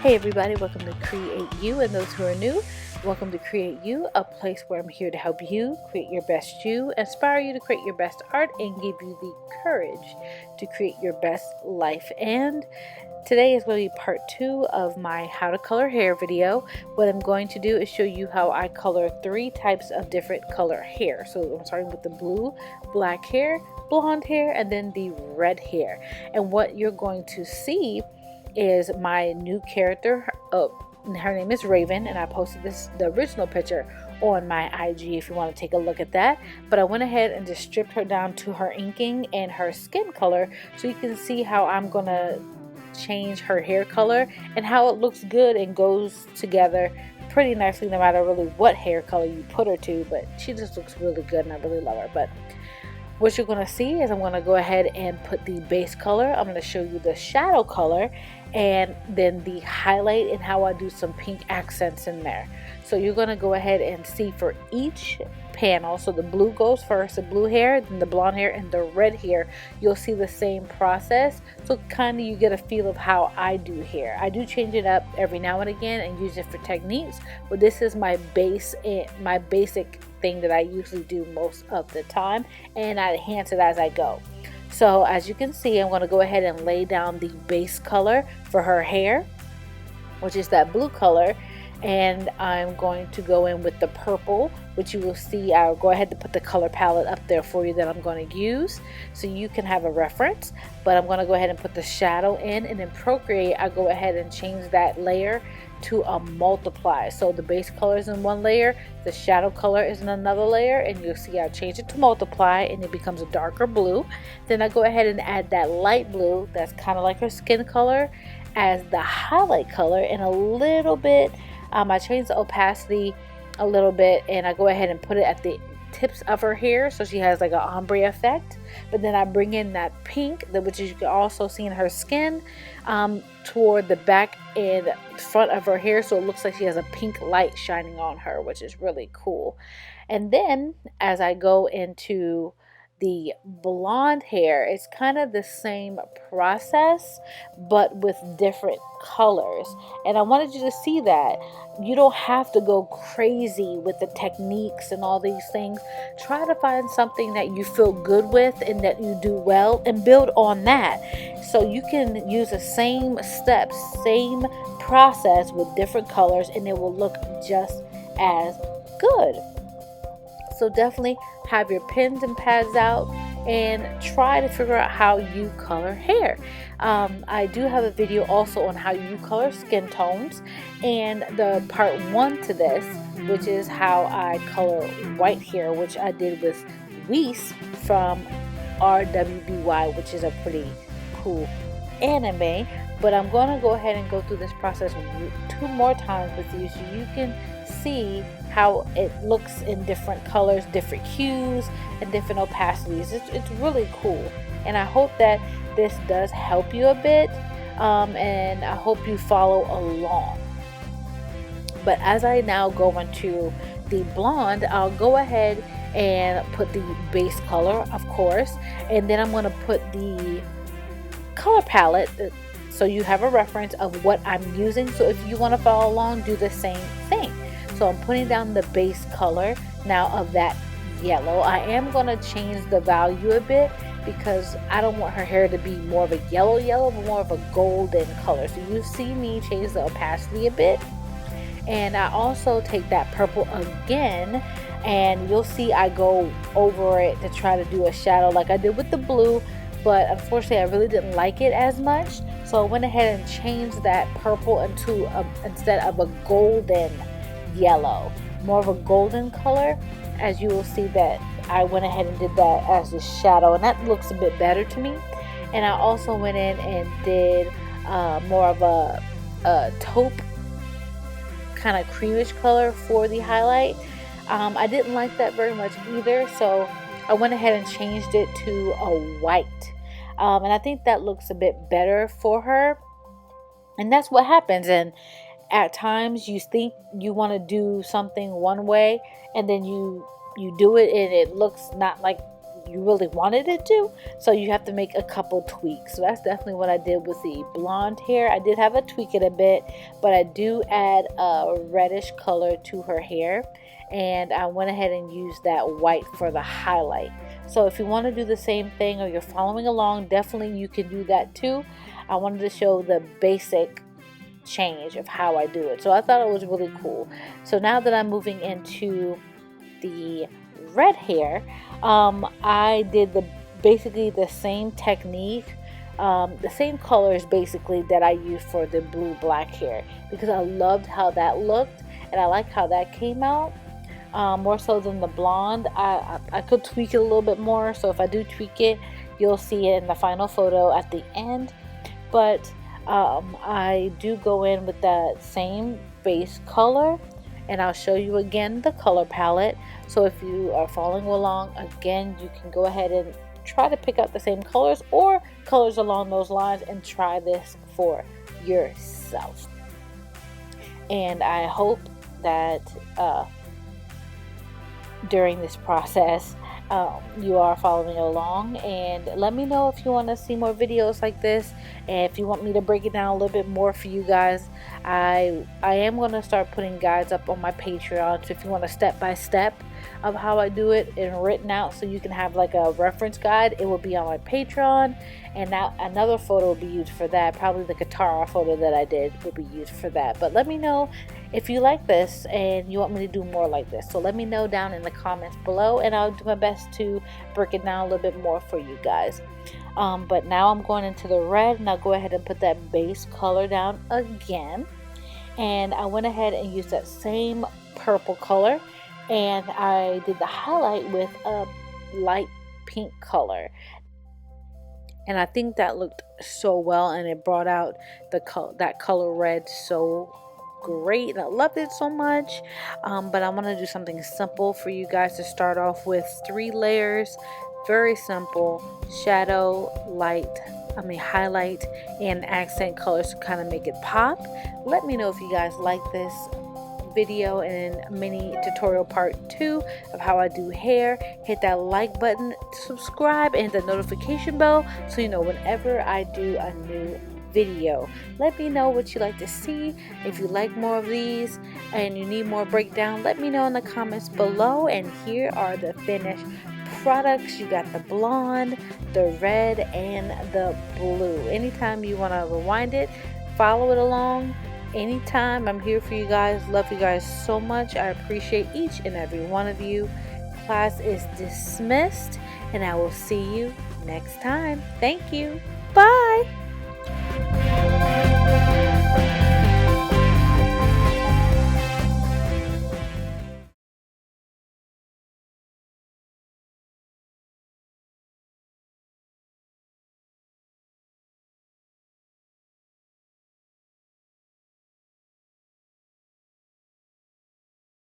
Hey everybody, welcome to Create You, and those who are new, welcome to Create You, a place where I'm here to help you create your best you, inspire you to create your best art, and give you the courage to create your best life. And today is going to be part 2 of my how to color hair video. What I'm going to do is show you how I color 3 types of different color hair. So I'm starting with the blue, black hair, blonde hair, and then the red hair. And what you're going to see is my new character. Her name is Raven, and I posted the original picture on my IG if you want to take a look at that. But I went ahead and just stripped her down to her inking and her skin color, so you can see how I'm gonna change her hair color and how it looks good and goes together pretty nicely no matter really what hair color you put her to. But she just looks really good and I really love her. But what you're going to see is I'm going to go ahead and put the base color. I'm going to show you the shadow color and then the highlight and how I do some pink accents in there. So you're going to go ahead and see for each panel. So the blue goes first, the blue hair, then the blonde hair, and the red hair. You'll see the same process. So kind of you get a feel of how I do hair. I do change it up every now and again and use it for techniques, but this is my base and my basic thing that I usually do most of the time, and I enhance it as I go. So as you can see, I'm going to go ahead and lay down the base color for her hair, which is that blue color, and I'm going to go in with the purple, which you will see. I'll go ahead to put the color palette up there for you that I'm going to use so you can have a reference. But I'm going to go ahead and put the shadow in, and in Procreate I go ahead and change that layer to a multiply. So the base color is in one layer, the shadow color is in another layer, and you'll see I change it to multiply and it becomes a darker blue. Then I go ahead and add that light blue that's kind of like her skin color as the highlight color, and a little bit I change the opacity a little bit, and I go ahead and put it at the tips of her hair so she has like an ombre effect. But then I bring in that pink, which you can also see in her skin, toward the back and front of her hair, so it looks like she has a pink light shining on her, which is really cool. And then as I go into the blonde hair, it's kind of the same process but with different colors, and I wanted you to see that you don't have to go crazy with the techniques and all these things. Try to find something that you feel good with and that you do well and build on that, so you can use the same steps, same process with different colors, and it will look just as good. So definitely have your pens and pads out and try to figure out how you color hair. I do have a video also on how you color skin tones, and the part 1 to this, which is how I color white hair, which I did with Weiss from RWBY, which is a pretty cool anime. But I'm going to go ahead and go through this process 2 more times with you so you can see how it looks in different colors, different hues, and different opacities. It's really cool, and I hope that this does help you a bit, and I hope you follow along. But as I now go into the blonde, I'll go ahead and put the base color, of course, and then I'm going to put the color palette so you have a reference of what I'm using. So if you want to follow along, do the same thing. So I'm putting down the base color now of that yellow. I am going to change the value a bit because I don't want her hair to be more of a yellow, but more of a golden color. So you see me change the opacity a bit. And I also take that purple again, and you'll see I go over it to try to do a shadow like I did with the blue, but unfortunately I really didn't like it as much. So I went ahead and changed that purple into instead of a golden yellow, more of a golden color. As you will see that I went ahead and did that as a shadow, and that looks a bit better to me. And I also went in and did more of a taupe kind of creamish color for the highlight. I didn't like that very much either, so I went ahead and changed it to a white, and I think that looks a bit better for her. And that's what happens. And at times you think you want to do something one way, and then you do it and it looks not like you really wanted it to. So you have to make a couple tweaks. So that's definitely what I did with the blonde hair. I did have to tweak it a bit, but I do add a reddish color to her hair, and I went ahead and used that white for the highlight. So if you want to do the same thing, or you're following along, definitely you can do that too. I wanted to show the basic change of how I do it, so I thought it was really cool. So now that I'm moving into the red hair, I did basically the same technique, the same colors basically that I used for the blue black hair, because I loved how that looked and I like how that came out. More so than the blonde. I could tweak it a little bit more, so if I do tweak it, you'll see it in the final photo at the end. But I do go in with that same base color, and I'll show you again the color palette. So if you are following along, again, you can go ahead and try to pick out the same colors or colors along those lines and try this for yourself. And I hope that during this process you are following along, and let me know if you want to see more videos like this, and if you want me to break it down a little bit more for you guys. I am going to start putting guides up on my Patreon, so if you want a step-by-step of how I do it and written out, so you can have like a reference guide, it will be on my Patreon. And now another photo will be used for that. Probably the guitar photo that I did will be used for that. But let me know if you like this and you want me to do more like this. So let me know down in the comments below, and I'll do my best to break it down a little bit more for you guys. But now I'm going into the red, and I'll go ahead and put that base color down again. And I went ahead and used that same purple color, and I did the highlight with a light pink color. And I think that looked so well, and it brought out that color red so great, and I loved it so much. But I want to do something simple for you guys to start off with. 3 layers, very simple. Shadow, highlight, and accent colors to kind of make it pop. Let me know if you guys like this video and mini tutorial part 2 of how I do hair. Hit that like button, subscribe, and the notification bell so you know whenever I do a new video. Let me know what you like to see. If you like more of these and you need more breakdown, let me know in the comments below. And here are the finished products. You got the blonde, the red, and the blue. Anytime you want to rewind it, follow it along. Anytime, I'm here for you guys. Love you guys so much. I appreciate each and every one of you. Class is dismissed, and I will see you next time. Thank you.